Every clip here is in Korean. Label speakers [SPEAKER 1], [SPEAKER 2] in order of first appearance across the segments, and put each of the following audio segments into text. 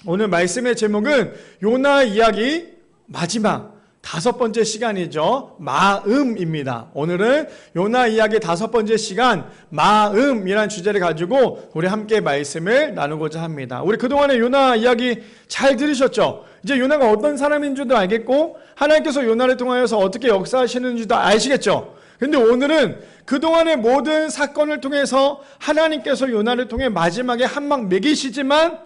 [SPEAKER 1] 오늘 말씀의 제목은 요나 이야기 마지막 5번째 시간이죠. 마음입니다. 오늘은 요나 이야기 5번째 시간 마음이란 주제를 가지고 우리 함께 말씀을 나누고자 합니다. 우리 그동안에 요나 이야기 잘 들으셨죠? 이제 요나가 어떤 사람인 줄도 알겠고 하나님께서 요나를 통하여서 어떻게 역사하시는지도 아시겠죠? 근데 오늘은 그동안의 모든 사건을 통해서 하나님께서 요나를 통해 마지막에 한 방 먹이시지만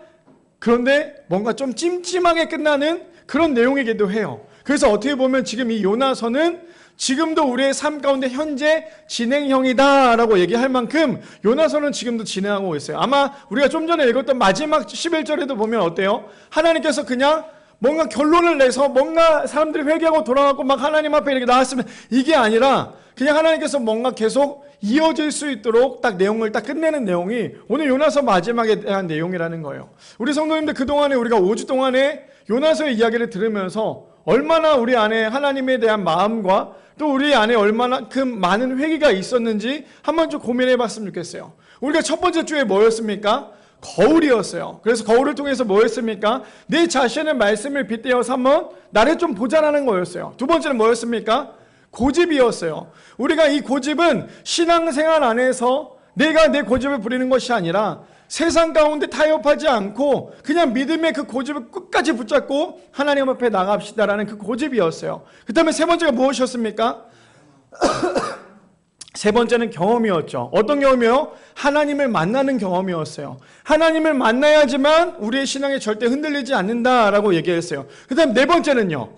[SPEAKER 1] 그런데 뭔가 좀 찜찜하게 끝나는 그런 내용이기도 해요. 그래서 어떻게 보면 지금 이 요나서는 지금도 우리의 삶 가운데 현재 진행형이다 라고 얘기할 만큼 요나서는 지금도 진행하고 있어요. 아마 우리가 좀 전에 읽었던 마지막 11절에도 보면 어때요? 하나님께서 그냥 뭔가 결론을 내서 뭔가 사람들이 회개하고 돌아가고 막 하나님 앞에 이렇게 나왔으면 이게 아니라 그냥 하나님께서 뭔가 계속 이어질 수 있도록 딱 내용을 딱 끝내는 내용이 오늘 요나서 마지막에 대한 내용이라는 거예요. 우리 성도님들 그동안에 우리가 5주 동안에 요나서의 이야기를 들으면서 얼마나 우리 안에 하나님에 대한 마음과 또 우리 안에 얼마나큼 많은 회개가 있었는지 한번 좀 고민해 봤으면 좋겠어요. 우리가 첫 번째 주에 뭐였습니까? 거울이었어요. 그래서 거울을 통해서 뭐였습니까? 내 자신의 말씀을 빗대어서 한번 나를 좀 보자라는 거였어요. 두 번째는 뭐였습니까? 고집이었어요. 우리가 이 고집은 신앙생활 안에서 내가 내 고집을 부리는 것이 아니라 세상 가운데 타협하지 않고 그냥 믿음의 그 고집을 끝까지 붙잡고 하나님 앞에 나갑시다라는 그 고집이었어요. 그 다음에 세 번째가 무엇이었습니까? 세 번째는 경험이었죠. 어떤 경험이요? 하나님을 만나는 경험이었어요. 하나님을 만나야지만 우리의 신앙이 절대 흔들리지 않는다라고 얘기했어요. 그 다음 네 번째는요?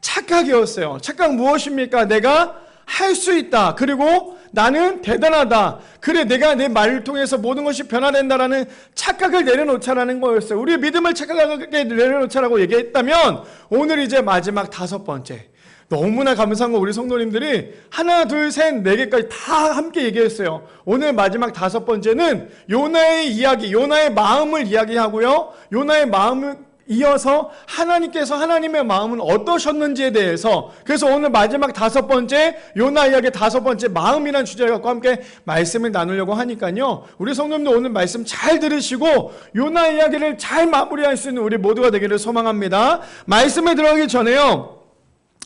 [SPEAKER 1] 착각이었어요. 착각 무엇입니까? 내가 할 수 있다. 그리고 나는 대단하다. 그래 내가 내 말을 통해서 모든 것이 변화된다라는 착각을 내려놓자라는 거였어요. 우리의 믿음을 착각하게 내려놓자라고 얘기했다면 오늘 이제 마지막 5번째. 너무나 감사한 거 우리 성도님들이 하나 둘 셋 네 개까지 다 함께 얘기했어요. 오늘 마지막 5번째는 요나의 이야기, 요나의 마음을 이야기하고요. 요나의 마음을 이어서 하나님께서 하나님의 마음은 어떠셨는지에 대해서 그래서 오늘 마지막 5번째 요나 이야기 5번째 마음이라는 주제를 갖고 함께 말씀을 나누려고 하니까요. 우리 성도님들 오늘 말씀 잘 들으시고 요나 이야기를 잘 마무리할 수 있는 우리 모두가 되기를 소망합니다. 말씀에 들어가기 전에요.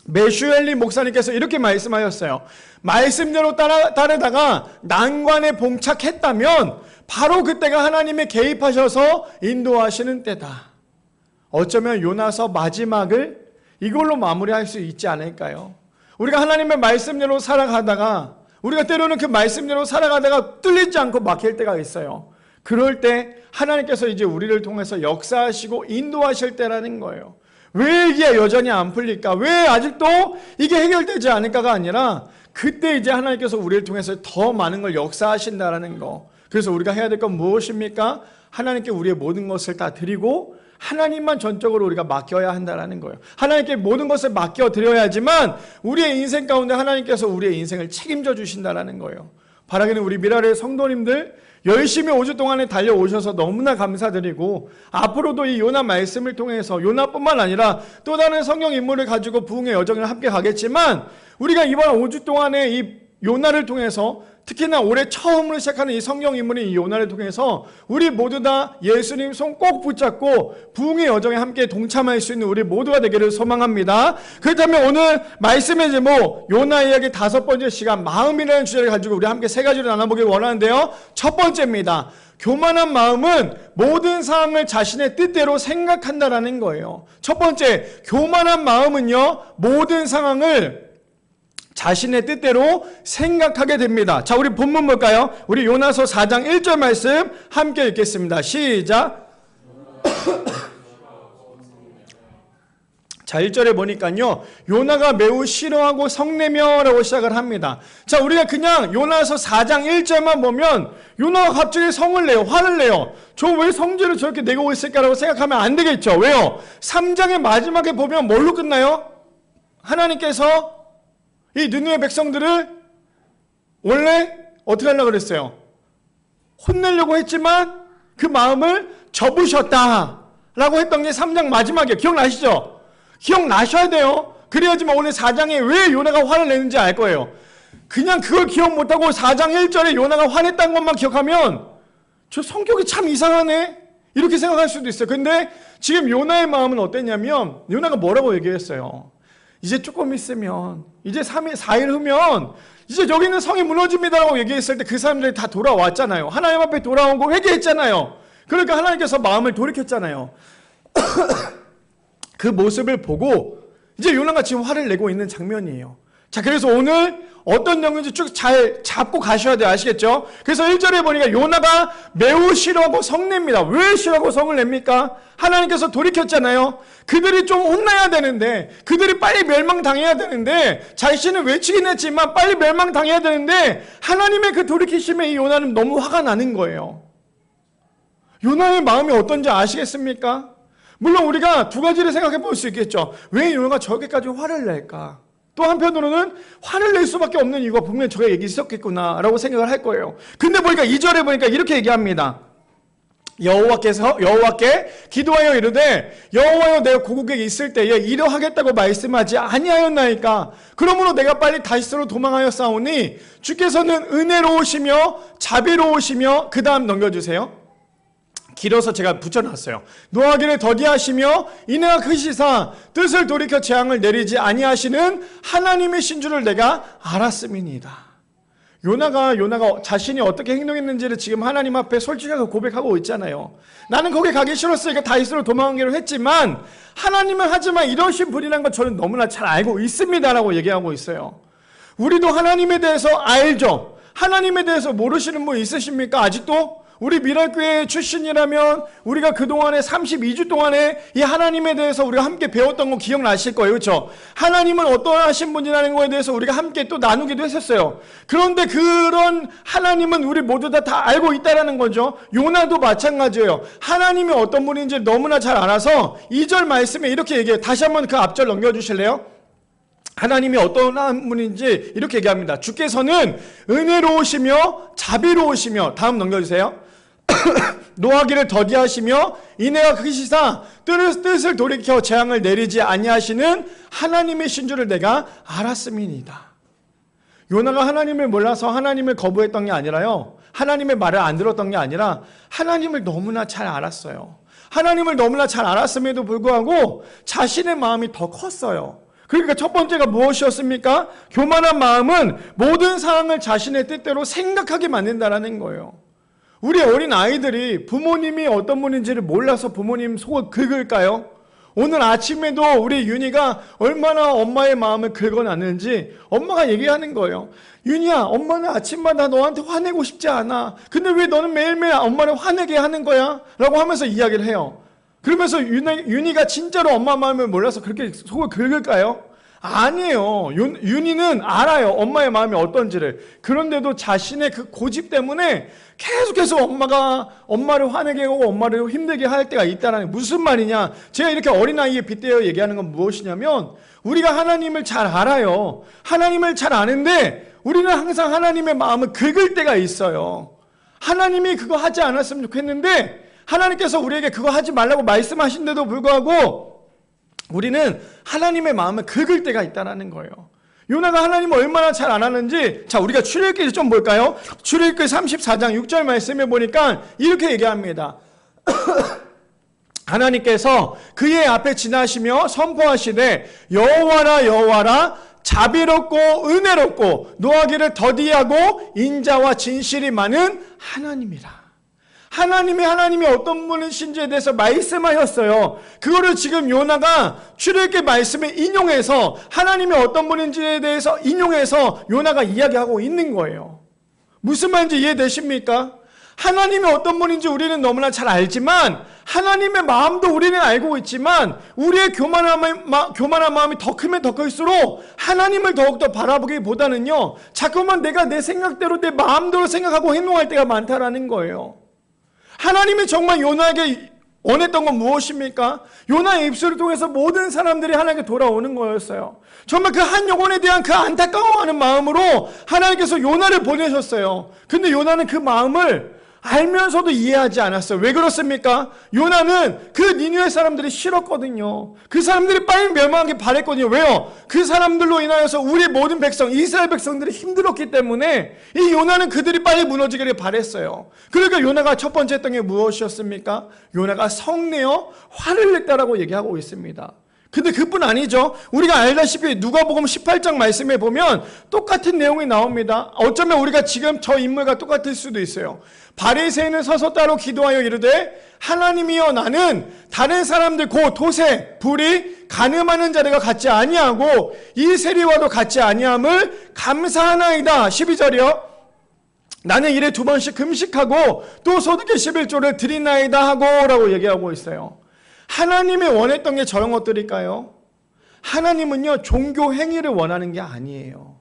[SPEAKER 1] 메슈엘리 목사님께서 이렇게 말씀하셨어요. 말씀대로 따르다가 난관에 봉착했다면 바로 그때가 하나님의 개입하셔서 인도하시는 때다. 어쩌면 요나서 마지막을 이걸로 마무리할 수 있지 않을까요? 우리가 하나님의 말씀대로 살아가다가 우리가 때로는 그 말씀대로 살아가다가 뚫리지 않고 막힐 때가 있어요. 그럴 때 하나님께서 이제 우리를 통해서 역사하시고 인도하실 때라는 거예요. 왜 이게 여전히 안 풀릴까? 왜 아직도 이게 해결되지 않을까가 아니라 그때 이제 하나님께서 우리를 통해서 더 많은 걸 역사하신다라는 거. 그래서 우리가 해야 될 건 무엇입니까? 하나님께 우리의 모든 것을 다 드리고 하나님만 전적으로 우리가 맡겨야 한다는 거예요. 하나님께 모든 것을 맡겨드려야지만 우리의 인생 가운데 하나님께서 우리의 인생을 책임져 주신다는 거예요. 바라기는 우리 미라의 성도님들 열심히 5주 동안에 달려오셔서 너무나 감사드리고 앞으로도 이 요나 말씀을 통해서 요나뿐만 아니라 또 다른 성경 인물을 가지고 부흥의 여정을 함께 가겠지만 우리가 이번 5주 동안에 이 요나를 통해서 특히나 올해 처음으로 시작하는 이 성경 인물인 이 요나를 통해서 우리 모두 다 예수님 손 꼭 붙잡고 부흥의 여정에 함께 동참할 수 있는 우리 모두가 되기를 소망합니다. 그렇다면 오늘 말씀의 제목 요나 이야기 5번째 시간 마음이라는 주제를 가지고 우리 함께 3가지로 나눠보길 원하는데요. 첫 번째입니다. 교만한 마음은 모든 상황을 자신의 뜻대로 생각한다라는 거예요. 첫 번째, 교만한 마음은요 모든 상황을 자신의 뜻대로 생각하게 됩니다. 자, 우리 본문 볼까요? 우리 요나서 4장 1절 말씀 함께 읽겠습니다. 시작. 자, 1절에 보니까요 요나가 매우 싫어하고 성내며라고 시작을 합니다. 자, 우리가 그냥 요나서 4장 1절만 보면 요나가 갑자기 성을 내요. 화를 내요. 저 왜 성질을 저렇게 내고 있을까라고 생각하면 안 되겠죠. 왜요? 3장의 마지막에 보면 뭘로 끝나요? 하나님께서 이 느느웨 백성들을 원래 어떻게 하려고 그랬어요? 혼내려고 했지만 그 마음을 접으셨다라고 했던 게 3장 마지막이에요. 기억나시죠? 기억나셔야 돼요. 그래야지만 오늘 4장에 왜 요나가 화를 내는지 알 거예요. 그냥 그걸 기억 못하고 4장 1절에 요나가 화냈다는 것만 기억하면 저 성격이 참 이상하네. 이렇게 생각할 수도 있어요. 근데 지금 요나의 마음은 어땠냐면 요나가 뭐라고 얘기했어요? 이제 조금 있으면 이제 3일, 4일 후면 이제 여기 있는 성이 무너집니다라고 얘기했을 때 그 사람들이 다 돌아왔잖아요. 하나님 앞에 돌아오고 회개했잖아요. 그러니까 하나님께서 마음을 돌이켰잖아요. 그 모습을 보고 이제 요나가 지금 화를 내고 있는 장면이에요. 자, 그래서 오늘 어떤 내용인지 쭉 잘 잡고 가셔야 돼요. 아시겠죠? 그래서 1절에 보니까 요나가 매우 싫어하고 성냅니다. 왜 싫어하고 성을 냅니까? 하나님께서 돌이켰잖아요. 그들이 좀 혼나야 되는데, 그들이 빨리 멸망당해야 되는데, 자신은 외치긴 했지만 빨리 멸망당해야 되는데, 하나님의 그 돌이키심에 이 요나는 너무 화가 나는 거예요. 요나의 마음이 어떤지 아시겠습니까? 물론 우리가 두 가지를 생각해 볼 수 있겠죠. 왜 요나가 저렇게까지 화를 낼까? 또 한편으로는 화를 낼 수밖에 없는 이유가 분명히 저게 얘기 있었겠구나라고 생각을 할 거예요. 근데 보니까 2절에 보니까 이렇게 얘기합니다. 여호와께 기도하여 이르되 여호와여 내가 고국에 있을 때에 이러하겠다고 말씀하지 아니하였나이까. 그러므로 내가 빨리 다시스로 도망하여 싸우니 주께서는 은혜로우시며 자비로우시며 그 다음 넘겨주세요. 길어서 제가 붙여놨어요. 노하기를 더디하시며 인애가 크시사 뜻을 돌이켜 재앙을 내리지 아니하시는 하나님이신 줄을 내가 알았음이니이다. 요나가 자신이 어떻게 행동했는지를 지금 하나님 앞에 솔직하게 고백하고 있잖아요. 나는 거기 가기 싫었으니까 다시스로 도망가기로 했지만 하나님은 하지만 이러신 분이라는 걸 저는 너무나 잘 알고 있습니다라고 얘기하고 있어요. 우리도 하나님에 대해서 알죠. 하나님에 대해서 모르시는 분 있으십니까? 아직도? 우리 미랄교회 출신이라면 우리가 그동안에 32주 동안에 이 하나님에 대해서 우리가 함께 배웠던 거 기억나실 거예요. 그렇죠? 하나님은 어떠하신 분이라는 거에 대해서 우리가 함께 또 나누기도 했었어요. 그런데 그런 하나님은 우리 모두 다 알고 있다라는 거죠. 요나도 마찬가지예요. 하나님이 어떤 분인지 너무나 잘 알아서 2절 말씀에 이렇게 얘기해요. 다시 한번 그 앞절 넘겨주실래요? 하나님이 어떤 분인지 이렇게 얘기합니다. 주께서는 은혜로우시며 자비로우시며, 다음 넘겨주세요. 노하기를 더디하시며 인애가 크시사 뜻을 돌이켜 재앙을 내리지 아니하시는 하나님이신 줄을 내가 알았음이니이다. 요나가 하나님을 몰라서 하나님을 거부했던 게 아니라요, 하나님의 말을 안 들었던 게 아니라 하나님을 너무나 잘 알았어요. 하나님을 너무나 잘 알았음에도 불구하고 자신의 마음이 더 컸어요. 그러니까 첫 번째가 무엇이었습니까? 교만한 마음은 모든 상황을 자신의 뜻대로 생각하게 만든다라는 거예요. 우리 어린 아이들이 부모님이 어떤 분인지를 몰라서 부모님 속을 긁을까요? 오늘 아침에도 우리 윤희가 얼마나 엄마의 마음을 긁어놨는지 엄마가 얘기하는 거예요. 윤희야, 엄마는 아침마다 너한테 화내고 싶지 않아. 근데 왜 너는 매일매일 엄마를 화내게 하는 거야? 라고 하면서 이야기를 해요. 그러면서 윤희가 진짜로 엄마 마음을 몰라서 그렇게 속을 긁을까요? 아니에요. 윤희는 알아요. 엄마의 마음이 어떤지를. 그런데도 자신의 그 고집 때문에 계속해서 엄마를 화내게 하고 엄마를 힘들게 할 때가 있다는, 무슨 말이냐. 제가 이렇게 어린아이에 빗대어 얘기하는 건 무엇이냐면, 우리가 하나님을 잘 알아요. 하나님을 잘 아는데 우리는 항상 하나님의 마음을 긁을 때가 있어요. 하나님이 그거 하지 않았으면 좋겠는데 하나님께서 우리에게 그거 하지 말라고 말씀하신데도 불구하고 우리는 하나님의 마음을 긁을 때가 있다는 거예요. 요나가 하나님을 얼마나 잘 알았는지, 자, 우리가 출애굽기 좀 볼까요? 출애굽기 34장 6절 말씀에 보니까 이렇게 얘기합니다. 하나님께서 그의 앞에 지나시며 선포하시되 여호와라 여호와라 자비롭고 은혜롭고 노하기를 더디하고 인자와 진실이 많은 하나님이라. 하나님이 어떤 분이신지에 대해서 말씀하셨어요. 그거를 지금 요나가 출애굽기 말씀을 인용해서 하나님이 어떤 분인지에 대해서 인용해서 요나가 이야기하고 있는 거예요. 무슨 말인지 이해되십니까? 하나님이 어떤 분인지 우리는 너무나 잘 알지만 하나님의 마음도 우리는 알고 있지만 우리의 교만한 마음이 더 크면 더 클수록 하나님을 더욱더 바라보기보다는요, 자꾸만 내가 내 생각대로 내 마음대로 생각하고 행동할 때가 많다라는 거예요. 하나님이 정말 요나에게 원했던 건 무엇입니까? 요나의 입술을 통해서 모든 사람들이 하나님께 돌아오는 거였어요. 정말 그 한 영혼에 대한 그 안타까워하는 마음으로 하나님께서 요나를 보내셨어요. 근데 요나는 그 마음을 알면서도 이해하지 않았어요. 왜 그렇습니까? 요나는 그 니느웨 사람들이 싫었거든요. 그 사람들이 빨리 멸망하기 바랬거든요. 왜요? 그 사람들로 인하여서 우리 모든 백성, 이스라엘 백성들이 힘들었기 때문에 이 요나는 그들이 빨리 무너지기를 바랬어요. 그러니까 요나가 첫 번째 했던 게 무엇이었습니까? 요나가 성내어 화를 냈다라고 얘기하고 있습니다. 근데 그뿐 아니죠. 우리가 알다시피 누가복음 18장 말씀에 보면 똑같은 내용이 나옵니다. 어쩌면 우리가 지금 저 인물과 똑같을 수도 있어요. 바리새인은 서서 따로 기도하여 이르되 하나님이여 나는 다른 사람들 곧 도세, 불이 간음하는 자들과 같지 아니하고 이 세리와도 같지 아니함을 감사하나이다. 12절이요. 나는 일에 2번씩 금식하고 또 소득의 11조를 드리나이다 하고 라고 얘기하고 있어요. 하나님이 원했던 게 저런 것들일까요? 하나님은요, 종교 행위를 원하는 게 아니에요.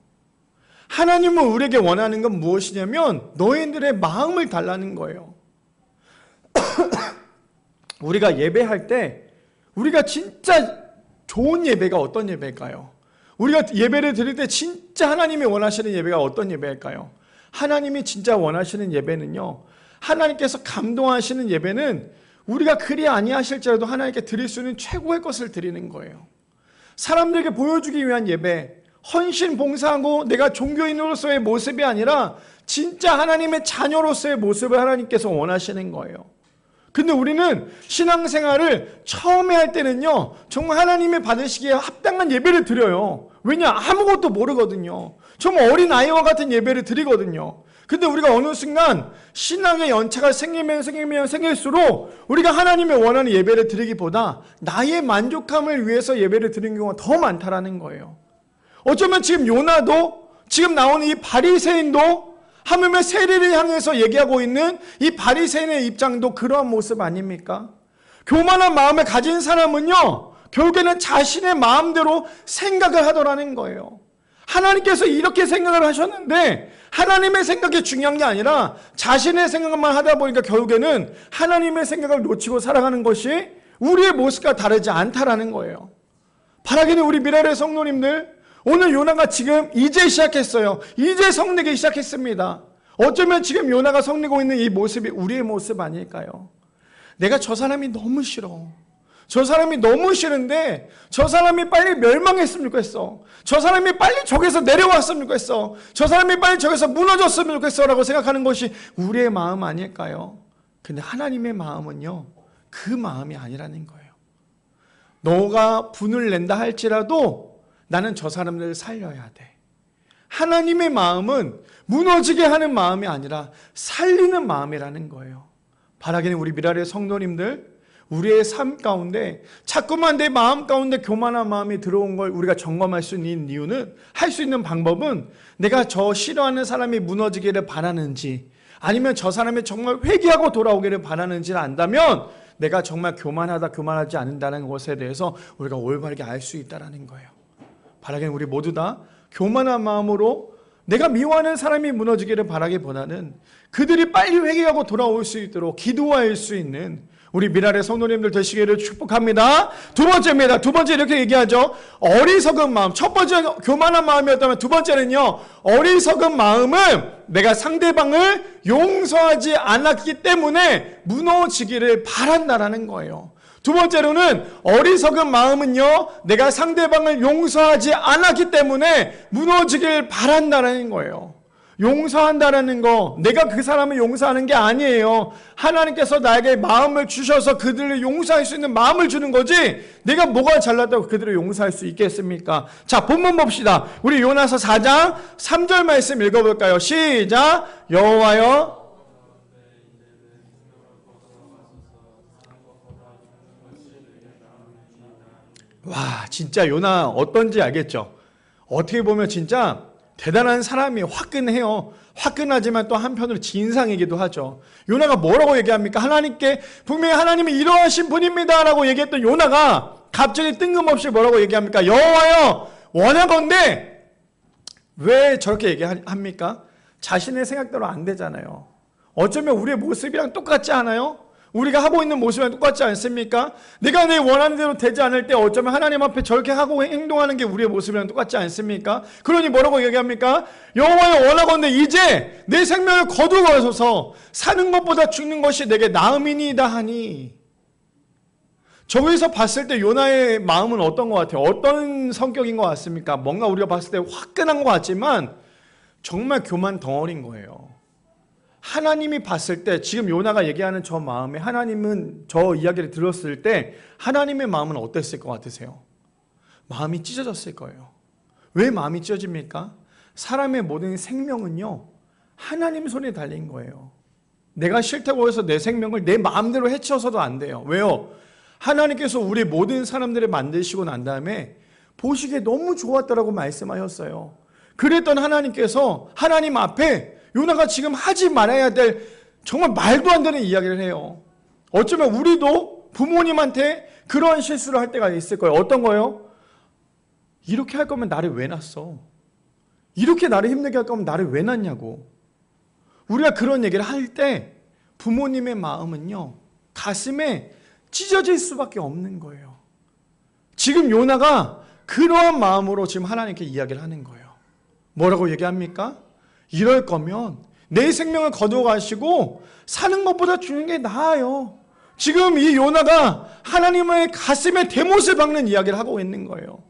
[SPEAKER 1] 하나님은 우리에게 원하는 건 무엇이냐면 너희들의 마음을 달라는 거예요. 우리가 예배할 때 우리가 진짜 좋은 예배가 어떤 예배일까요? 우리가 예배를 드릴 때 진짜 하나님이 원하시는 예배가 어떤 예배일까요? 하나님이 진짜 원하시는 예배는요, 하나님께서 감동하시는 예배는 우리가 그리 아니하실지라도 하나님께 드릴 수 있는 최고의 것을 드리는 거예요. 사람들에게 보여주기 위한 예배, 헌신 봉사하고 내가 종교인으로서의 모습이 아니라 진짜 하나님의 자녀로서의 모습을 하나님께서 원하시는 거예요. 근데 우리는 신앙생활을 처음에 할 때는요, 정말 하나님이 받으시기에 합당한 예배를 드려요. 왜냐? 아무것도 모르거든요. 정말 어린아이와 같은 예배를 드리거든요. 근데 우리가 어느 순간 신앙의 연차가 생기면 생길수록 우리가 하나님의 원하는 예배를 드리기보다 나의 만족함을 위해서 예배를 드리는 경우가 더 많다라는 거예요. 어쩌면 지금 요나도, 지금 나오는 이 바리새인도, 하물며 세리를 향해서 얘기하고 있는 이 바리새인의 입장도 그러한 모습 아닙니까? 교만한 마음을 가진 사람은요, 결국에는 자신의 마음대로 생각을 하더라는 거예요. 하나님께서 이렇게 생각을 하셨는데 하나님의 생각이 중요한 게 아니라 자신의 생각만 하다 보니까 결국에는 하나님의 생각을 놓치고 살아가는 것이 우리의 모습과 다르지 않다라는 거예요. 바라기는 우리 미래의 성도님들, 오늘 요나가 지금 이제 시작했어요. 이제 성내기 시작했습니다. 어쩌면 지금 요나가 성내고 있는 이 모습이 우리의 모습 아닐까요? 내가 저 사람이 너무 싫어. 저 사람이 너무 싫은데 저 사람이 빨리 멸망했으면 좋겠어. 저 사람이 빨리 저기서 내려왔으면 좋겠어. 저 사람이 빨리 저기서 무너졌으면 좋겠어 라고 생각하는 것이 우리의 마음 아닐까요? 근데 하나님의 마음은요, 그 마음이 아니라는 거예요. 너가 분을 낸다 할지라도 나는 저 사람들을 살려야 돼. 하나님의 마음은 무너지게 하는 마음이 아니라 살리는 마음이라는 거예요. 바라기는 우리 미라의 성도님들, 우리의 삶 가운데 자꾸만 내 마음 가운데 교만한 마음이 들어온 걸 우리가 점검할 수 있는 이유는, 할 수 있는 방법은 내가 저 싫어하는 사람이 무너지기를 바라는지 아니면 저 사람이 정말 회개하고 돌아오기를 바라는지를 안다면 내가 정말 교만하다 교만하지 않는다는 것에 대해서 우리가 올바르게 알 수 있다는 거예요. 바라기는 우리 모두 다 교만한 마음으로 내가 미워하는 사람이 무너지기를 바라기보다는 그들이 빨리 회개하고 돌아올 수 있도록 기도할 수 있는 우리 미랄의 성도님들 되시기를 축복합니다. 두 번째입니다. 두 번째 이렇게 얘기하죠. 어리석은 마음. 첫 번째 교만한 마음이었다면 두 번째는요, 어리석은 마음은 내가 상대방을 용서하지 않았기 때문에 무너지기를 바란다라는 거예요. 두 번째로는 어리석은 마음은요, 내가 상대방을 용서하지 않았기 때문에 무너지길 바란다는 거예요. 용서한다라는 거, 내가 그 사람을 용서하는 게 아니에요. 하나님께서 나에게 마음을 주셔서 그들을 용서할 수 있는 마음을 주는 거지, 내가 뭐가 잘났다고 그들을 용서할 수 있겠습니까? 자, 본문 봅시다. 우리 요나서 4장 3절 말씀 읽어볼까요? 시작. 여호와여, 와, 진짜 요나 어떤지 알겠죠? 어떻게 보면 진짜 대단한 사람이 화끈해요. 화끈하지만 또 한편으로 진상이기도 하죠. 요나가 뭐라고 얘기합니까? 하나님께 분명히 하나님이 이러하신 분입니다 라고 얘기했던 요나가 갑자기 뜬금없이 뭐라고 얘기합니까? 여호와여, 원하건대. 왜 저렇게 얘기합니까? 자신의 생각대로 안 되잖아요. 어쩌면 우리의 모습이랑 똑같지 않아요? 우리가 하고 있는 모습이랑 똑같지 않습니까? 내가 내 원하는 대로 되지 않을 때 어쩌면 하나님 앞에 저렇게 하고 행동하는 게 우리의 모습이랑 똑같지 않습니까? 그러니 뭐라고 얘기합니까? 여호와여 원하건대 이제 내 생명을 거두어서서 사는 것보다 죽는 것이 내게 나음이니이다 하니. 저기서 봤을 때 요나의 마음은 어떤 것 같아요? 어떤 성격인 것 같습니까? 뭔가 우리가 봤을 때 화끈한 것 같지만 정말 교만 덩어리인 거예요. 하나님이 봤을 때 지금 요나가 얘기하는 저 마음에 하나님은 저 이야기를 들었을 때 하나님의 마음은 어땠을 것 같으세요? 마음이 찢어졌을 거예요. 왜 마음이 찢어집니까? 사람의 모든 생명은요 하나님 손에 달린 거예요. 내가 싫다고 해서 내 생명을 내 마음대로 해쳐서도 안 돼요. 왜요? 하나님께서 우리 모든 사람들을 만드시고 난 다음에 보시기에 너무 좋았다라고 말씀하셨어요. 그랬던 하나님께서 하나님 앞에 요나가 지금 하지 말아야 될 정말 말도 안 되는 이야기를 해요. 어쩌면 우리도 부모님한테 그런 실수를 할 때가 있을 거예요. 어떤 거요? 이렇게 할 거면 나를 왜 낳았어? 이렇게 나를 힘들게 할 거면 나를 왜 낳냐고. 우리가 그런 얘기를 할 때 부모님의 마음은요 가슴에 찢어질 수밖에 없는 거예요. 지금 요나가 그러한 마음으로 지금 하나님께 이야기를 하는 거예요. 뭐라고 얘기합니까? 이럴 거면 내 생명을 거두어가시고 사는 것보다 죽는 게 나아요. 지금 이 요나가 하나님의 가슴에 대못을 박는 이야기를 하고 있는 거예요.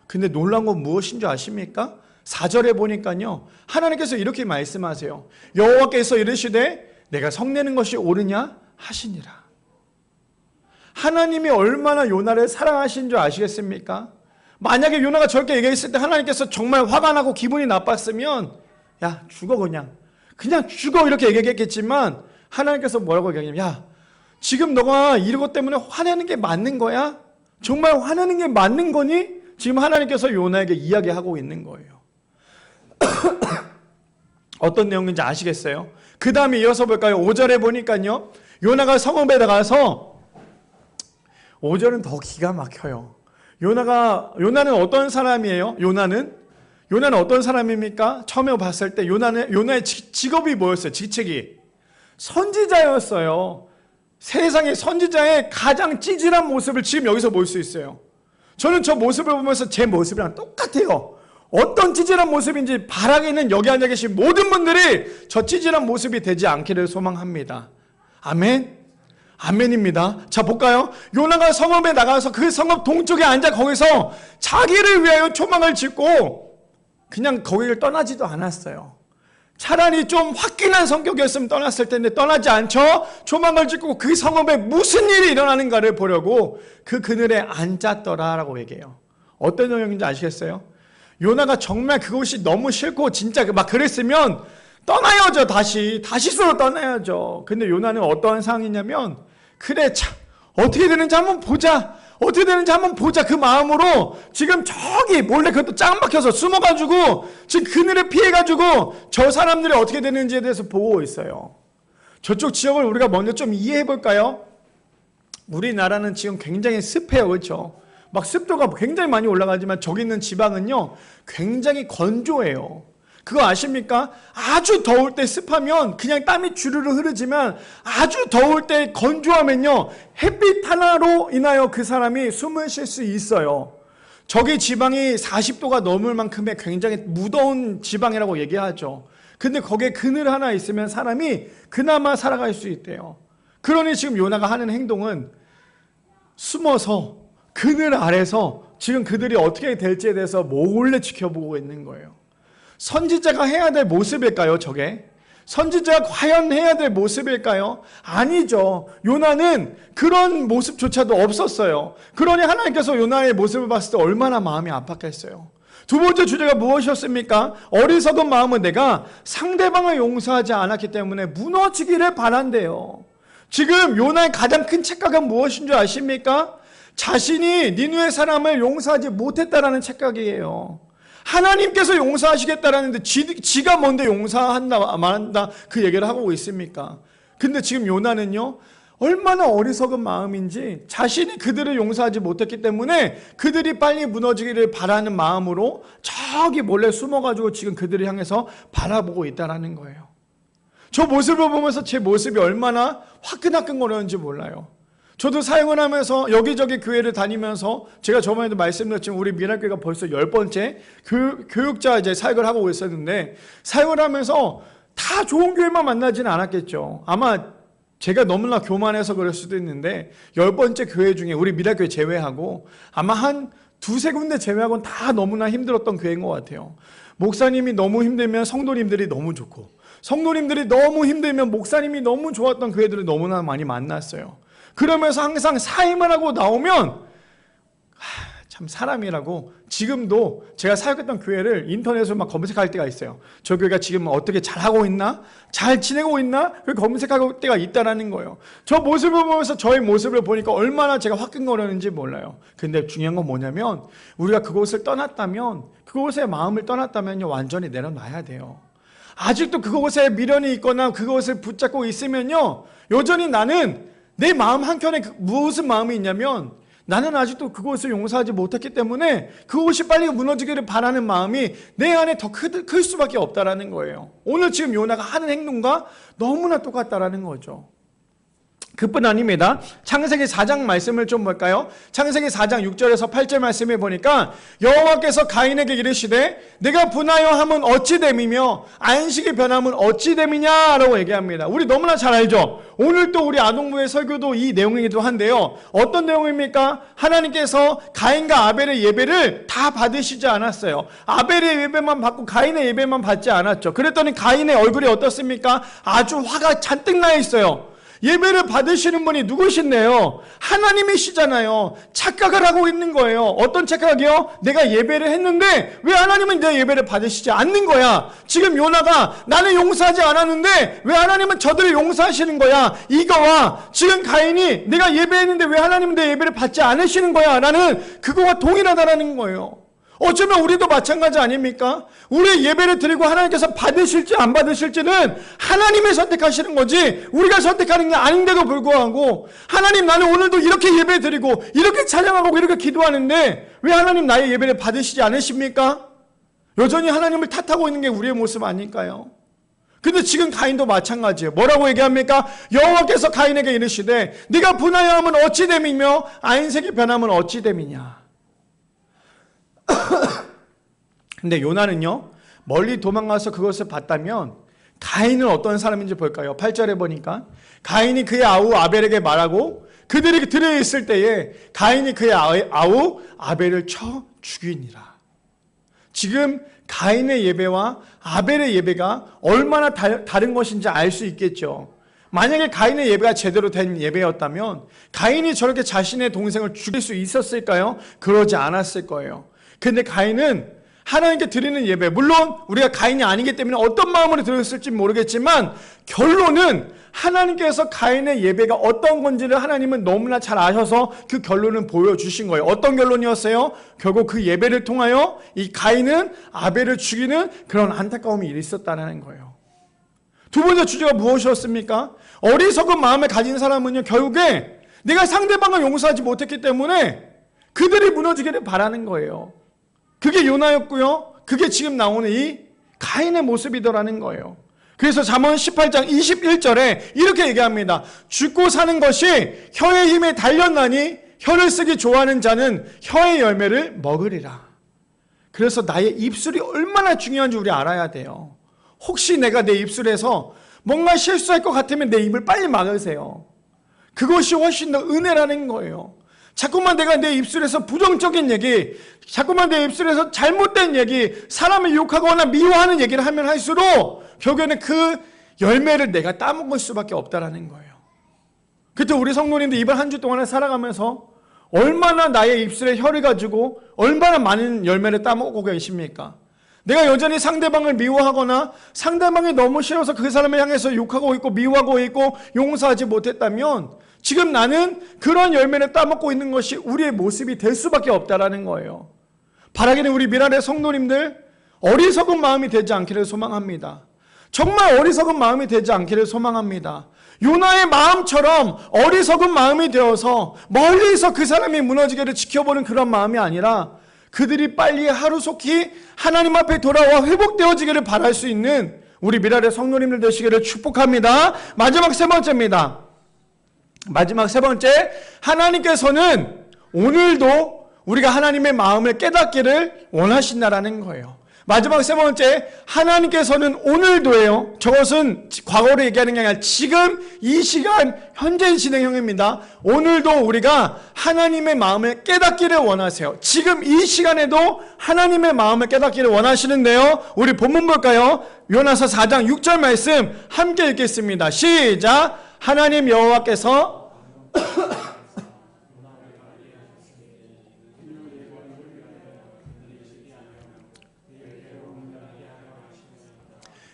[SPEAKER 1] 근데 놀라운 건 무엇인 줄 아십니까? 4절에 보니까요 하나님께서 이렇게 말씀하세요. 여호와께서 이르시되 내가 성내는 것이 옳으냐 하시니라. 하나님이 얼마나 요나를 사랑하신 줄 아시겠습니까? 만약에 요나가 저렇게 얘기했을 때 하나님께서 정말 화가 나고 기분이 나빴으면 야 죽어 그냥 죽어 이렇게 얘기했겠지만 하나님께서 뭐라고 얘기하냐면 야 지금 너가 이것 때문에 화내는 게 맞는 거야? 정말 화내는 게 맞는 거니? 지금 하나님께서 요나에게 이야기하고 있는 거예요. 어떤 내용인지 아시겠어요? 그 다음에 이어서 볼까요? 5절에 보니까요 요나가 성읍에 나가서 5절은 더 기가 막혀요. 요나는 어떤 사람이에요? 요나는 어떤 사람입니까? 처음에 봤을 때 요나의 직업이 뭐였어요? 직책이 선지자였어요. 세상의 선지자의 가장 찌질한 모습을 지금 여기서 볼 수 있어요. 저는 저 모습을 보면서 제 모습이랑 똑같아요. 어떤 찌질한 모습인지 바라게 있는 여기 앉아 계신 모든 분들이 저 찌질한 모습이 되지 않기를 소망합니다. 아멘. 아멘입니다. 자 볼까요? 요나가 성읍에 나가서 그 성읍 동쪽에 앉아 거기서 자기를 위하여 초막을 짓고 그냥 거기를 떠나지도 않았어요. 차라리 좀 화끈한 성격이었으면 떠났을 텐데 떠나지 않죠. 초막을 짓고 그 성읍에 무슨 일이 일어나는가를 보려고 그 그늘에 앉았더라라고 얘기해요. 어떤 내용인지 아시겠어요? 요나가 정말 그곳이 너무 싫고 진짜 막 그랬으면 떠나야죠. 다시 서로 떠나야죠. 근데 요나는 어떠한 상황이냐면 그래 참 어떻게 되는지 한번 보자. 그 마음으로 지금 저기 몰래 그것도 짱 박혀서 숨어가지고 지금 그늘에 피해가지고 저 사람들이 어떻게 되는지에 대해서 보고 있어요. 저쪽 지역을 우리가 먼저 좀 이해해 볼까요? 우리나라는 지금 굉장히 습해요. 그렇죠? 막 습도가 굉장히 많이 올라가지만 저기 있는 지방은요 굉장히 건조해요. 그거 아십니까? 아주 더울 때 습하면 그냥 땀이 주르르 흐르지만 아주 더울 때 건조하면요 햇빛 하나로 인하여 그 사람이 숨을 쉴 수 있어요. 저기 지방이 40도가 넘을 만큼의 굉장히 무더운 지방이라고 얘기하죠. 근데 거기에 그늘 하나 있으면 사람이 그나마 살아갈 수 있대요. 그러니 지금 요나가 하는 행동은 숨어서 그늘 아래서 지금 그들이 어떻게 될지에 대해서 몰래 지켜보고 있는 거예요. 선지자가 해야 될 모습일까요, 저게? 선지자가 과연 해야 될 모습일까요? 아니죠. 요나는 그런 모습조차도 없었어요. 그러니 하나님께서 요나의 모습을 봤을 때 얼마나 마음이 아팠겠어요. 두 번째 주제가 무엇이었습니까? 어리석은 마음은 내가 상대방을 용서하지 않았기 때문에 무너지기를 바란대요. 지금 요나의 가장 큰 착각은 무엇인 줄 아십니까? 자신이 니느웨 사람을 용서하지 못했다라는 착각이에요. 하나님께서 용서하시겠다라는데 지가 뭔데 용서한다 말한다 그 얘기를 하고 있습니까? 근데 지금 요나는요 얼마나 어리석은 마음인지 자신이 그들을 용서하지 못했기 때문에 그들이 빨리 무너지기를 바라는 마음으로 저기 몰래 숨어가지고 지금 그들을 향해서 바라보고 있다라는 거예요. 저 모습을 보면서 제 모습이 얼마나 화끈화끈거렸는지 몰라요. 저도 사역을 하면서 여기저기 교회를 다니면서 제가 저번에도 말씀드렸지만 우리 미랄교회가 벌써 10번째 교육자 이제 사역을 하고 있었는데 사역을 하면서 다 좋은 교회만 만나지는 않았겠죠. 아마 제가 너무나 교만해서 그럴 수도 있는데 10번째 교회 중에 우리 미랄교회 제외하고 아마 한 두세 군데 제외하고는 다 너무나 힘들었던 교회인 것 같아요. 목사님이 너무 힘들면 성도님들이 너무 좋고 성도님들이 너무 힘들면 목사님이 너무 좋았던 교회들을 너무나 많이 만났어요. 그러면서 항상 사임을 하고 나오면 참 사람이라고 지금도 제가 사역했던 교회를 인터넷으로 막 검색할 때가 있어요. 저 교회가 지금 어떻게 잘하고 있나? 잘 지내고 있나? 그 검색할 때가 있다라는 거예요. 저 모습을 보면서 저의 모습을 보니까 얼마나 제가 화끈거렸는지 몰라요. 근데 중요한 건 뭐냐면 우리가 그곳을 떠났다면 그곳에 마음을 떠났다면요 완전히 내려놔야 돼요. 아직도 그곳에 미련이 있거나 그것을 붙잡고 있으면요 여전히 나는 내 마음 한켠에 무슨 마음이 있냐면 나는 아직도 그것을 용서하지 못했기 때문에 그것이 빨리 무너지기를 바라는 마음이 내 안에 더 클 수밖에 없다라는 거예요. 오늘 지금 요나가 하는 행동과 너무나 똑같다라는 거죠. 그뿐 아닙니다. 창세기 4장 말씀을 좀 볼까요? 창세기 4장 6절에서 8절 말씀에 보니까 여호와께서 가인에게 이르시되 내가 분하여 함은 어찌 됨이며 안식이 변함은 어찌 됨이냐라고 얘기합니다. 우리 너무나 잘 알죠? 오늘 또 우리 아동부의 설교도 이 내용이기도 한데요. 어떤 내용입니까? 하나님께서 가인과 아벨의 예배를 다 받으시지 않았어요. 아벨의 예배만 받고 가인의 예배만 받지 않았죠. 그랬더니 가인의 얼굴이 어떻습니까? 아주 화가 잔뜩 나 있어요. 예배를 받으시는 분이 누구신데요? 하나님이시잖아요. 착각을 하고 있는 거예요. 어떤 착각이요? 내가 예배를 했는데 왜 하나님은 내 예배를 받으시지 않는 거야? 지금 요나가 나는 용서하지 않았는데 왜 하나님은 저들을 용서하시는 거야? 이거와 지금 가인이 내가 예배했는데 왜 하나님은 내 예배를 받지 않으시는 거야? 라는 그거와 동일하다라는 거예요. 어쩌면 우리도 마찬가지 아닙니까? 우리의 예배를 드리고 하나님께서 받으실지 안 받으실지는 하나님이 선택하시는 거지 우리가 선택하는 게 아닌데도 불구하고 하나님 나는 오늘도 이렇게 예배 드리고 이렇게 찬양하고 이렇게 기도하는데 왜 하나님 나의 예배를 받으시지 않으십니까? 여전히 하나님을 탓하고 있는 게 우리의 모습 아닐까요? 근데 지금 가인도 마찬가지예요. 뭐라고 얘기합니까? 여호와께서 가인에게 이르시되 네가 분하여 함은 어찌 됨이며 안색이 변함은 어찌 됨이냐. 근데 요나는요 멀리 도망가서 그것을 봤다면 가인은 어떤 사람인지 볼까요? 8절에 보니까 가인이 그의 아우 아벨에게 말하고 그들이 들에 있을 때에 가인이 그의 아우 아벨을 쳐 죽이니라. 지금 가인의 예배와 아벨의 예배가 얼마나 다른 것인지 알 수 있겠죠. 만약에 가인의 예배가 제대로 된 예배였다면 가인이 저렇게 자신의 동생을 죽일 수 있었을까요? 그러지 않았을 거예요. 근데 가인은 하나님께 드리는 예배, 물론 우리가 가인이 아니기 때문에 어떤 마음으로 드렸을지 모르겠지만 결론은 하나님께서 가인의 예배가 어떤 건지를 하나님은 너무나 잘 아셔서 그 결론을 보여주신 거예요. 어떤 결론이었어요? 결국 그 예배를 통하여 이 가인은 아벨을 죽이는 그런 안타까움이 있었다는 거예요. 두 번째 주제가 무엇이었습니까? 어리석은 마음을 가진 사람은요 결국에 내가 상대방을 용서하지 못했기 때문에 그들이 무너지기를 바라는 거예요. 그게 요나였고요. 그게 지금 나오는 이 가인의 모습이더라는 거예요. 그래서 잠언 18장 21절에 이렇게 얘기합니다. 죽고 사는 것이 혀의 힘에 달렸나니 혀를 쓰기 좋아하는 자는 혀의 열매를 먹으리라. 그래서 나의 입술이 얼마나 중요한지 우리 알아야 돼요. 혹시 내가 내 입술에서 뭔가 실수할 것 같으면 내 입을 빨리 막으세요. 그것이 훨씬 더 은혜라는 거예요. 자꾸만 내가 내 입술에서 부정적인 얘기, 자꾸만 내 입술에서 잘못된 얘기, 사람을 욕하거나 미워하는 얘기를 하면 할수록 결국에는 그 열매를 내가 따먹을 수밖에 없다라는 거예요. 그때 우리 성도님들 이번 한 주 동안에 살아가면서 얼마나 나의 입술에 혀를 가지고 얼마나 많은 열매를 따먹고 계십니까? 내가 여전히 상대방을 미워하거나 상대방이 너무 싫어서 그 사람을 향해서 욕하고 있고 미워하고 있고 용서하지 못했다면 지금 나는 그런 열매를 따먹고 있는 것이 우리의 모습이 될 수밖에 없다라는 거예요. 바라기는 우리 미랄의 성도님들 어리석은 마음이 되지 않기를 소망합니다. 정말 어리석은 마음이 되지 않기를 소망합니다. 요나의 마음처럼 어리석은 마음이 되어서 멀리서 그 사람이 무너지기를 지켜보는 그런 마음이 아니라 그들이 빨리 하루속히 하나님 앞에 돌아와 회복되어지기를 바랄 수 있는 우리 미랄의 성도님들 되시기를 축복합니다. 마지막 세 번째입니다. 마지막 세 번째, 하나님께서는 오늘도 우리가 하나님의 마음을 깨닫기를 원하신다라는 거예요. 마지막 세 번째, 하나님께서는 오늘도예요. 저것은 과거로 얘기하는 게 아니라 지금 이 시간 현재 진행형입니다. 오늘도 우리가 하나님의 마음을 깨닫기를 원하세요. 지금 이 시간에도 하나님의 마음을 깨닫기를 원하시는데요. 우리 본문 볼까요? 요나서 4장 6절 말씀 함께 읽겠습니다. 시작. 하나님 여호와께서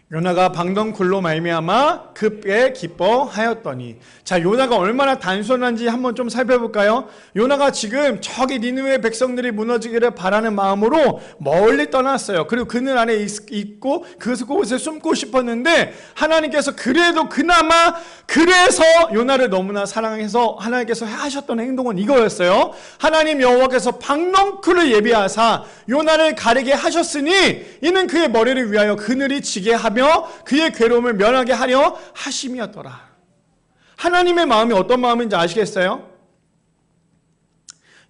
[SPEAKER 1] 요나가 방덩굴로 말미암아 급에 기뻐하였더니. 자, 요나가 얼마나 단순한지 한번 좀 살펴볼까요? 요나가 지금 저기 니느웨 백성들이 무너지기를 바라는 마음으로 멀리 떠났어요. 그리고 그늘 안에 있고 그곳에 숨고 싶었는데 하나님께서 그래도 그나마 그래서 요나를 너무나 사랑해서 하나님께서 하셨던 행동은 이거였어요. 하나님 여호와께서 방덩굴을 예비하사 요나를 가리게 하셨으니 이는 그의 머리를 위하여 그늘이 지게 하며 그의 괴로움을 면하게 하려 하심이었더라. 하나님의 마음이 어떤 마음인지 아시겠어요?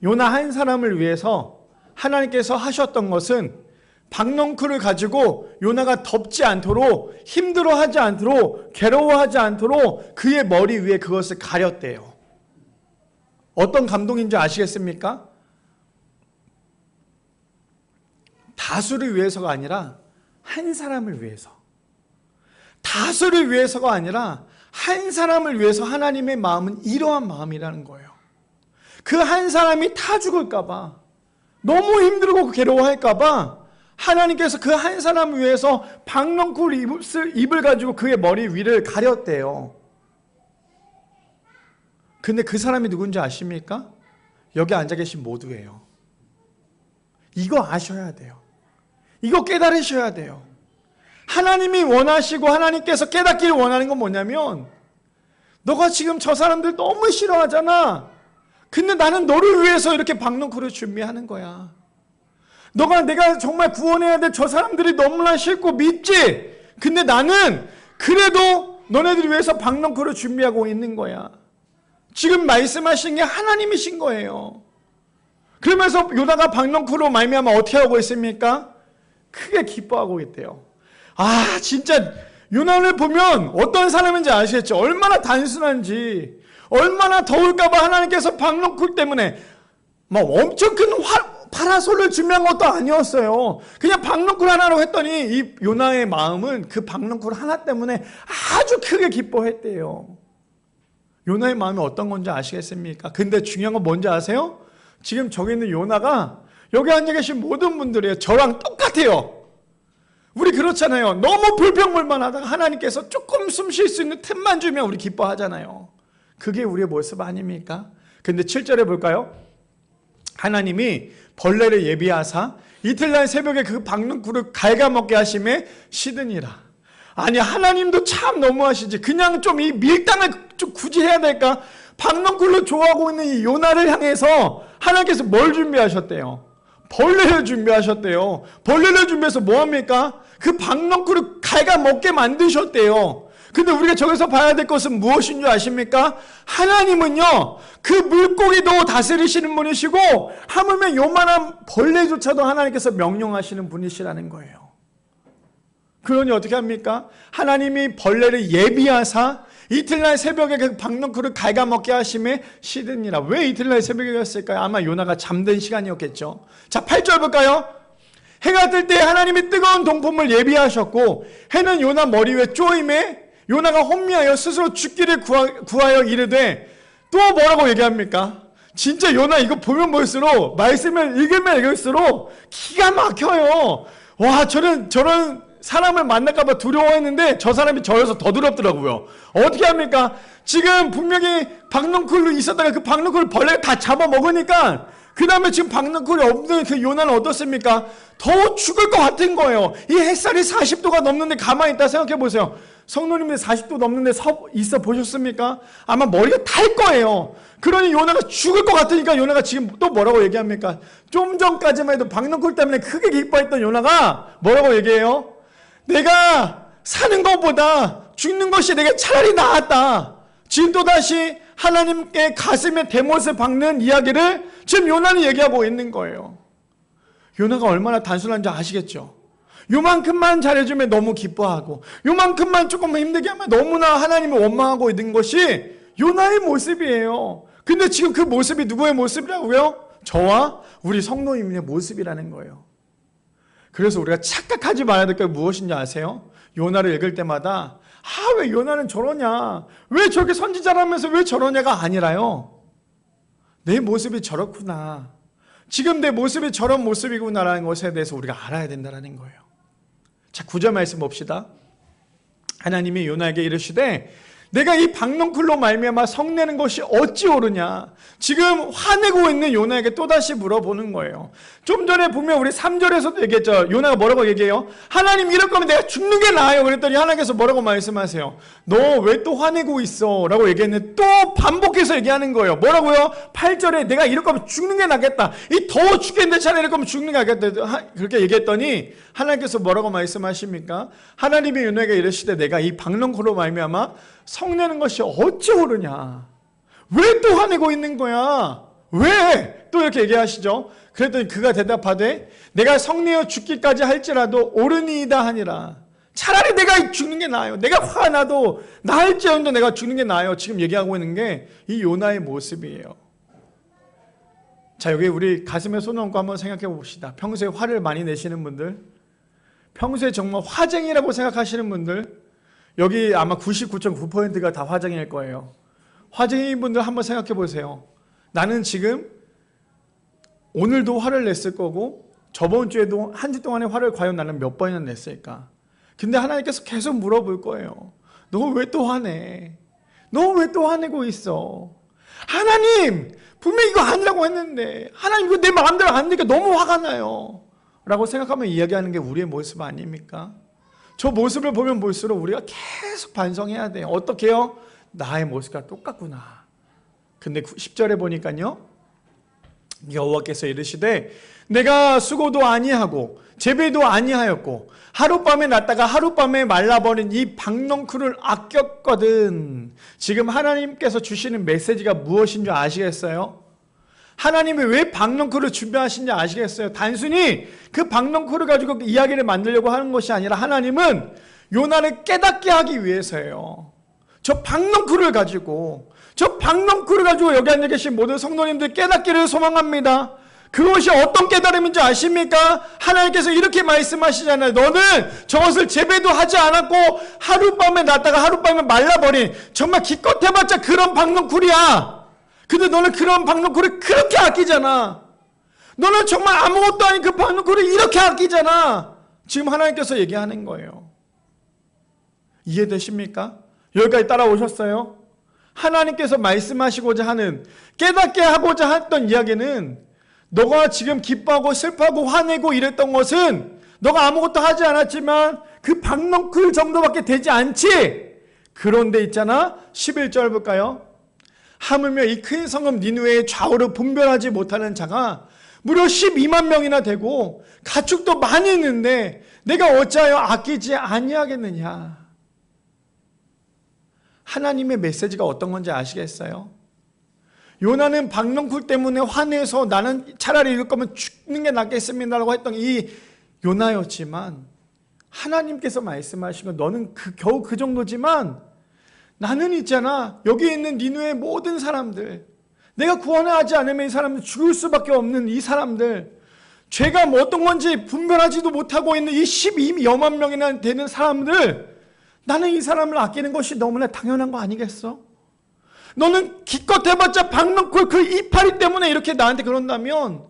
[SPEAKER 1] 요나 한 사람을 위해서 하나님께서 하셨던 것은 방넝쿨을 가지고 요나가 덥지 않도록, 힘들어하지 않도록, 괴로워하지 않도록 그의 머리 위에 그것을 가렸대요. 어떤 감동인지 아시겠습니까? 다수를 위해서가 아니라 한 사람을 위해서, 다수를 위해서가 아니라 한 사람을 위해서 하나님의 마음은 이러한 마음이라는 거예요. 그 한 사람이 다 죽을까봐, 너무 힘들고 괴로워할까봐 하나님께서 그 한 사람을 위해서 방넝쿨 잎을 가지고 그의 머리 위를 가렸대요. 근데 그 사람이 누군지 아십니까? 여기 앉아 계신 모두예요. 이거 아셔야 돼요. 이거 깨달으셔야 돼요. 하나님이 원하시고 하나님께서 깨닫기를 원하는 건 뭐냐면, 너가 지금 저 사람들 너무 싫어하잖아. 근데 나는 너를 위해서 이렇게 방넝쿨을 준비하는 거야. 내가 정말 구원해야 될 저 사람들이 너무나 싫고 밉지? 근데 나는 그래도 너네들을 위해서 방넝쿨을 준비하고 있는 거야. 지금 말씀하신 게 하나님이신 거예요. 그러면서 요나가 방넝쿨로 말미암아 어떻게 하고 있습니까? 크게 기뻐하고 있대요. 아, 진짜 요나를 보면 어떤 사람인지 아시겠죠? 얼마나 단순한지, 얼마나 더울까봐 하나님께서 방넝쿨 때문에 막 엄청 큰 파라솔을 준비한 것도 아니었어요. 그냥 방넝쿨 하나로 했더니 이 요나의 마음은 그 방넝쿨 하나 때문에 아주 크게 기뻐했대요. 요나의 마음이 어떤 건지 아시겠습니까? 근데 중요한 건 뭔지 아세요? 지금 저기 있는 요나가 여기 앉아 계신 모든 분들이 저랑 똑같아요. 우리 그렇잖아요. 너무 불평불만 하다가 하나님께서 조금 숨 쉴 수 있는 틈만 주면 우리 기뻐하잖아요. 그게 우리의 모습 아닙니까? 근데 7절에 볼까요? 하나님이 벌레를 예비하사 이틀날 새벽에 그 방넝쿨을 갉아먹게 하심에 시드니라. 아니, 하나님도 참 너무하시지. 그냥 좀 이 밀당을 좀 굳이 해야 될까? 방넝쿨로 좋아하고 있는 이 요나를 향해서 하나님께서 뭘 준비하셨대요? 벌레를 준비하셨대요. 벌레를 준비해서 뭐합니까? 그 방넝쿨을 갉아먹게 만드셨대요. 근데 우리가 저기서 봐야 될 것은 무엇인 줄 아십니까? 하나님은요, 그 물고기도 다스리시는 분이시고 하물며 요만한 벌레조차도 하나님께서 명령하시는 분이시라는 거예요. 그러니 어떻게 합니까? 하나님이 벌레를 예비하사 이틀날 새벽에 그 방넝쿨을 갉아먹게 하심에 시드니라. 왜 이틀날 새벽이었을까요? 아마 요나가 잠든 시간이었겠죠. 자, 8절 볼까요? 해가 뜰 때 하나님이 뜨거운 동품을 예비하셨고 해는 요나 머리 위에 쪼임에 요나가 혼미하여 스스로 죽기를 구하여 이르되, 또 뭐라고 얘기합니까? 진짜 요나 이거 보면 볼수록, 말씀을 읽으면 읽을수록 기가 막혀요. 와, 저런 사람을 만날까봐 두려워했는데 저 사람이 저여서 더 두렵더라고요. 어떻게 합니까? 지금 분명히 방넝쿨로 있었다가 그 방넝쿨을 벌레가 다 잡아먹으니까 그 다음에 지금 방넝쿨이 없는 그 요나는 어떻습니까? 더 죽을 것 같은 거예요. 이 햇살이 40도가 넘는데 가만히 있다 생각해 보세요. 성도님들 40도 넘는데 있어 보셨습니까? 아마 머리가 탈 거예요. 그러니 요나가 죽을 것 같으니까 요나가 지금 또 뭐라고 얘기합니까? 좀 전까지만 해도 방넝쿨 때문에 크게 기뻐했던 요나가 뭐라고 얘기해요? 내가 사는 것보다 죽는 것이 내게 차라리 나았다. 지금 또다시 하나님께 가슴에 대못을 박는 이야기를 지금 요나는 얘기하고 있는 거예요. 요나가 얼마나 단순한지 아시겠죠? 요만큼만 잘해주면 너무 기뻐하고, 요만큼만 조금 힘들게 하면 너무나 하나님을 원망하고 있는 것이 요나의 모습이에요. 근데 지금 그 모습이 누구의 모습이라고요? 저와 우리 성도님의 모습이라는 거예요. 그래서 우리가 착각하지 말아야 될 게 무엇인지 아세요? 요나를 읽을 때마다 왜 요나는 저러냐, 왜 저렇게 선지자라면서 왜 저러냐가 아니라요, 내 모습이 저렇구나, 지금 내 모습이 저런 모습이구나라는 것에 대해서 우리가 알아야 된다는 거예요. 자, 9절 말씀 봅시다. 하나님이 요나에게 이르시되 내가 이 박넝쿨로 말미암아 성내는 것이 어찌 옳으냐. 지금 화내고 있는 요나에게 또다시 물어보는 거예요. 좀 전에 보면 우리 3절에서도 얘기했죠. 요나가 뭐라고 얘기해요? 하나님, 이럴 거면 내가 죽는 게 나아요. 그랬더니 하나님께서 뭐라고 말씀하세요? 너 왜 또 화내고 있어? 라고 얘기했는데 또 반복해서 얘기하는 거예요. 뭐라고요? 8절에 내가 이럴 거면 죽는 게 낫겠다, 이 더워 죽겠는데 차라리 이럴 거면 죽는 게 낫겠다, 그렇게 얘기했더니 하나님께서 뭐라고 말씀하십니까? 하나님이 요나에게 이르시되 내가 이 박넝쿨로 말미암아 성내는 것이 어찌 옳으냐. 왜 또 화내고 있는 거야? 왜? 또 이렇게 얘기하시죠. 그랬더니 그가 대답하되 내가 성내어 죽기까지 할지라도 옳으니이다 하니라. 차라리 내가 죽는 게 나아요. 내가 화나도 나을지언정 내가 죽는 게 나아요. 지금 얘기하고 있는 게 이 요나의 모습이에요. 자, 여기 우리 가슴에 손 얹고 한번 생각해 봅시다. 평소에 화를 많이 내시는 분들, 평소에 정말 화쟁이라고 생각하시는 분들, 여기 아마 99.9%가 다 화쟁이일 거예요. 화쟁이 분들 한번 생각해 보세요. 나는 지금 오늘도 화를 냈을 거고 저번 주에도 한 주 동안에 화를 과연 나는 몇 번이나 냈을까? 근데 하나님께서 계속 물어볼 거예요. 너 왜 또 화내? 너 왜 또 화내고 있어? 하나님, 분명히 이거 아니라고 했는데 하나님 이거 내 마음대로 안 되니까 너무 화가 나요 라고 생각하면 이야기하는 게 우리의 모습 아닙니까? 저 모습을 보면 볼수록 우리가 계속 반성해야 돼요. 어떻게 해요? 나의 모습과 똑같구나. 근데 10절에 보니까요, 여호와께서 이르시되 내가 수고도 아니하고 재배도 아니하였고 하룻밤에 났다가 하룻밤에 말라버린 이 박넝쿨을 아꼈거든. 지금 하나님께서 주시는 메시지가 무엇인 줄 아시겠어요? 하나님이 왜 박넝쿨을 준비하신지 아시겠어요? 단순히 그 박넝쿨을 가지고 이야기를 만들려고 하는 것이 아니라 하나님은 요나를 깨닫게 하기 위해서예요. 저 박넝쿨을 가지고 여기 앉아 계신 모든 성도님들 깨닫기를 소망합니다. 그것이 어떤 깨달음인지 아십니까? 하나님께서 이렇게 말씀하시잖아요. 너는 저것을 재배도 하지 않았고 하룻밤에 났다가 하룻밤에 말라버린, 정말 기껏 해봤자 그런 박넝쿨이야. 근데 너는 그런 박넝쿨을 그렇게 아끼잖아. 너는 정말 아무것도 아닌 그 박넝쿨을 이렇게 아끼잖아. 지금 하나님께서 얘기하는 거예요. 이해되십니까? 여기까지 따라오셨어요? 하나님께서 말씀하시고자 하는, 깨닫게 하고자 했던 이야기는 너가 지금 기뻐하고 슬퍼하고 화내고 이랬던 것은 너가 아무것도 하지 않았지만 그 박넝쿨 정도밖에 되지 않지. 그런데 있잖아, 11절 볼까요? 하물며 이 큰 성읍 니느웨의 좌우로 분별하지 못하는 자가 무려 12만 명이나 되고 가축도 많이 있는데 내가 어찌하여 아끼지 아니하겠느냐. 하나님의 메시지가 어떤 건지 아시겠어요? 요나는 박넝쿨 때문에 화내서 나는 차라리 이럴 거면 죽는 게 낫겠습니다라고 했던 이 요나였지만, 하나님께서 말씀하신 건 너는 겨우 그 정도지만 나는 있잖아, 여기 있는 니느웨의 모든 사람들, 내가 구원하지 않으면 이 사람들 죽을 수밖에 없는 이 사람들, 죄가 뭐 어떤 건지 분별하지도 못하고 있는 이 12여만 명이나 되는 사람들, 나는 이 사람을 아끼는 것이 너무나 당연한 거 아니겠어? 너는 기껏 해봤자 박넝쿨 그 이파리 때문에 이렇게 나한테 그런다면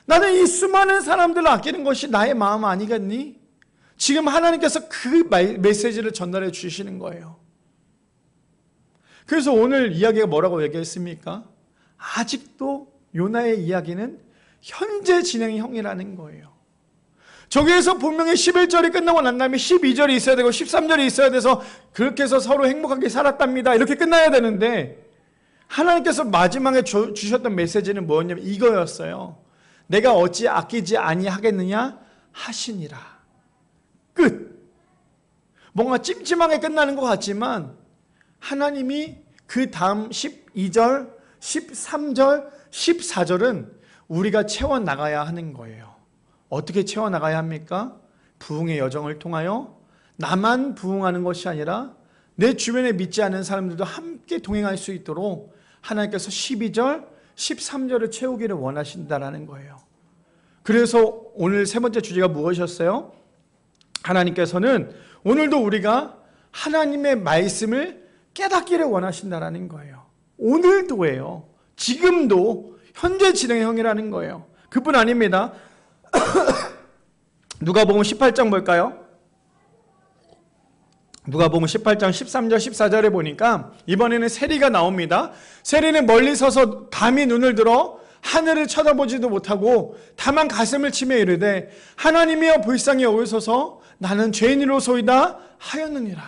[SPEAKER 1] 나는 이 수많은 사람들을 아끼는 것이 나의 마음 아니겠니? 지금 하나님께서 그 메시지를 전달해 주시는 거예요. 그래서 오늘 이야기가 뭐라고 얘기했습니까? 아직도 요나의 이야기는 현재 진행형이라는 거예요. 저기에서 분명히 11절이 끝나고 난 다음에 12절이 있어야 되고 13절이 있어야 돼서 그렇게 해서 서로 행복하게 살았답니다, 이렇게 끝나야 되는데, 하나님께서 마지막에 주셨던 메시지는 뭐였냐면 이거였어요. 내가 어찌 아끼지 아니하겠느냐 하시니라. 끝. 뭔가 찜찜하게 끝나는 것 같지만 하나님이 그 다음 12절, 13절, 14절은 우리가 채워나가야 하는 거예요. 어떻게 채워나가야 합니까? 부흥의 여정을 통하여 나만 부흥하는 것이 아니라 내 주변에 믿지 않는 사람들도 함께 동행할 수 있도록 하나님께서 12절, 13절을 채우기를 원하신다라는 거예요. 그래서 오늘 세 번째 주제가 무엇이었어요? 하나님께서는 오늘도 우리가 하나님의 말씀을 깨닫기를 원하신다라는 거예요. 오늘도예요. 지금도 현재 진행형이라는 거예요. 그뿐 아닙니다. 누가복음 18장 볼까요? 누가복음 18장 13절 14절에 보니까 이번에는 세리가 나옵니다. 세리는 멀리 서서 감히 눈을 들어 하늘을 쳐다보지도 못하고 다만 가슴을 치며 이르되 하나님이여 불쌍히 여기소서 나는 죄인이로소이다 하였느니라.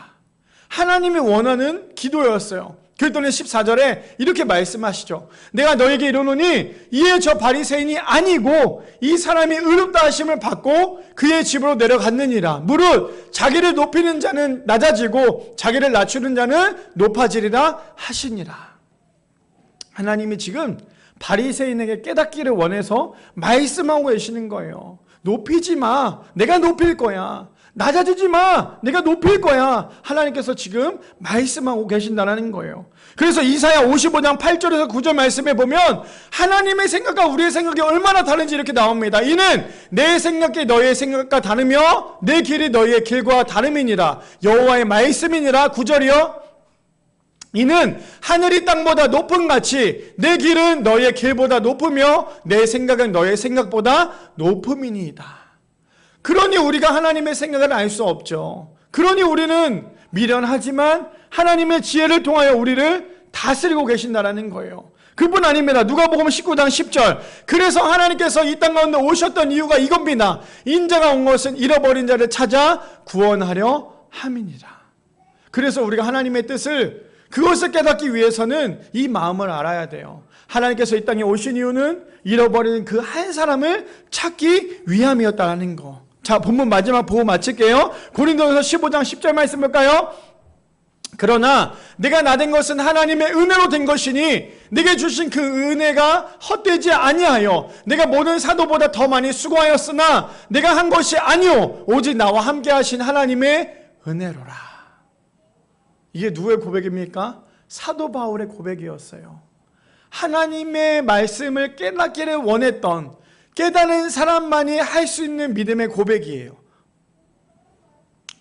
[SPEAKER 1] 하나님이 원하는 기도였어요. 그랬더니 14절에 이렇게 말씀하시죠. 내가 너에게 이르노니 이에 저 바리새인이 아니고 이 사람이 의롭다 하심을 받고 그의 집으로 내려갔느니라. 무릇 자기를 높이는 자는 낮아지고 자기를 낮추는 자는 높아지리라 하시니라. 하나님이 지금 바리새인에게 깨닫기를 원해서 말씀하고 계시는 거예요. 높이지 마. 내가 높일 거야. 낮아지지 마. 내가 높일 거야. 하나님께서 지금 말씀하고 계신다는 거예요. 그래서 이사야 55장 8절에서 9절 말씀에 보면 하나님의 생각과 우리의 생각이 얼마나 다른지 이렇게 나옵니다. 이는 내 생각이 너의 생각과 다르며 내 길이 너희의 길과 다름이니라. 여호와의 말씀이니라. 9절이요. 이는 하늘이 땅보다 높은 같이 내 길은 너의 길보다 높으며 내 생각은 너의 생각보다 높음이니이다. 그러니 우리가 하나님의 생각을 알 수 없죠. 그러니 우리는 미련하지만 하나님의 지혜를 통하여 우리를 다스리고 계신다라는 거예요. 그뿐 아닙니다. 누가복음 19장 10절. 그래서 하나님께서 이 땅 가운데 오셨던 이유가 이겁니다. 인자가 온 것은 잃어버린 자를 찾아 구원하려 함이니라. 그래서 우리가 하나님의 뜻을 그것을 깨닫기 위해서는 이 마음을 알아야 돼요. 하나님께서 이 땅에 오신 이유는 잃어버린 그 한 사람을 찾기 위함이었다는 거. 자, 본문 마지막 보고 마칠게요. 고린도전서 15장 10절 말씀 볼까요? 그러나 내가 나된 것은 하나님의 은혜로 된 것이니 내게 주신 그 은혜가 헛되지 아니하여 내가 모든 사도보다 더 많이 수고하였으나 내가 한 것이 아니오 오직 나와 함께 하신 하나님의 은혜로라. 이게 누구의 고백입니까? 사도 바울의 고백이었어요. 하나님의 말씀을 깨닫기를 원했던 깨닫는 사람만이 할 수 있는 믿음의 고백이에요.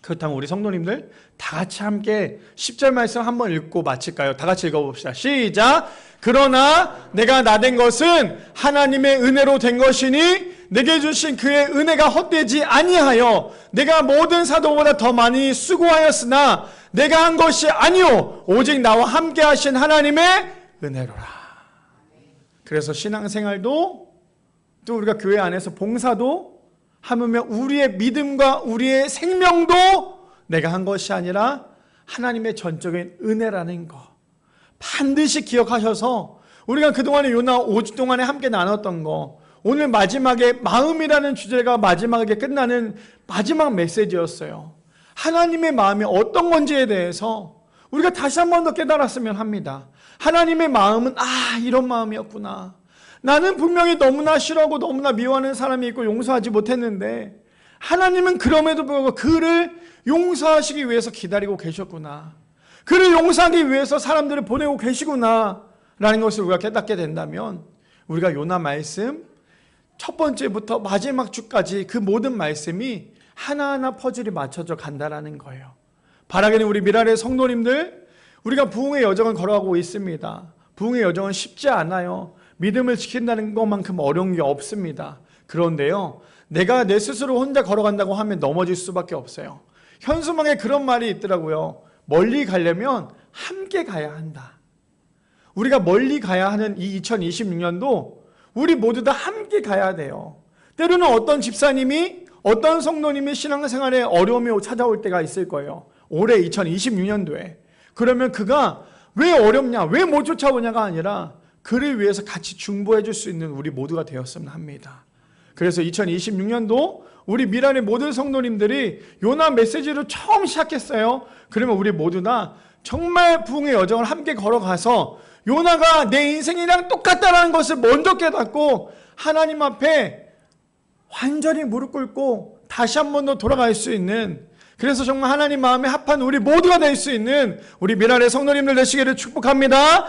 [SPEAKER 1] 그렇다면 우리 성도님들 다 같이 함께 10절 말씀 한번 읽고 마칠까요? 다 같이 읽어봅시다. 시작! 그러나 내가 나된 것은 하나님의 은혜로 된 것이니 내게 주신 그의 은혜가 헛되지 아니하여 내가 모든 사도보다 더 많이 수고하였으나 내가 한 것이 아니오 오직 나와 함께 하신 하나님의 은혜로라. 그래서 신앙생활도 또 우리가 교회 안에서 봉사도 하물며 우리의 믿음과 우리의 생명도 내가 한 것이 아니라 하나님의 전적인 은혜라는 거 반드시 기억하셔서 우리가 그동안에 요나 5주 동안에 함께 나눴던 거 오늘 마지막에 마음이라는 주제가 마지막에 끝나는 마지막 메시지였어요. 하나님의 마음이 어떤 건지에 대해서 우리가 다시 한 번 더 깨달았으면 합니다. 하나님의 마음은 이런 마음이었구나. 나는 분명히 너무나 싫어하고 너무나 미워하는 사람이 있고 용서하지 못했는데 하나님은 그럼에도 불구하고 그를 용서하시기 위해서 기다리고 계셨구나. 그를 용서하기 위해서 사람들을 보내고 계시구나 라는 것을 우리가 깨닫게 된다면 우리가 요나 말씀 첫 번째부터 마지막 주까지 그 모든 말씀이 하나하나 퍼즐이 맞춰져 간다라는 거예요. 바라기는 우리 미랄의 성도님들 우리가 부흥의 여정을 걸어가고 있습니다. 부흥의 여정은 쉽지 않아요. 믿음을 지킨다는 것만큼 어려운 게 없습니다. 그런데요, 내가 내 스스로 혼자 걸어간다고 하면 넘어질 수밖에 없어요. 현수막에 그런 말이 있더라고요. 멀리 가려면 함께 가야 한다. 우리가 멀리 가야 하는 이 2026년도 우리 모두 다 함께 가야 돼요. 때로는 어떤 집사님이 어떤 성도님이 신앙생활에 어려움이 찾아올 때가 있을 거예요. 올해 2026년도에. 그러면 그가 왜 어렵냐, 왜 못 쫓아오냐가 아니라 그를 위해서 같이 중보해 줄 수 있는 우리 모두가 되었으면 합니다. 그래서 2026년도 우리 미란의 모든 성도님들이 요나 메시지로 처음 시작했어요. 그러면 우리 모두 다 정말 부흥의 여정을 함께 걸어가서 요나가 내 인생이랑 똑같다라는 것을 먼저 깨닫고 하나님 앞에 완전히 무릎 꿇고 다시 한 번 더 돌아갈 수 있는, 그래서 정말 하나님 마음에 합한 우리 모두가 될 수 있는 우리 미란의 성도님들 되시기를 축복합니다.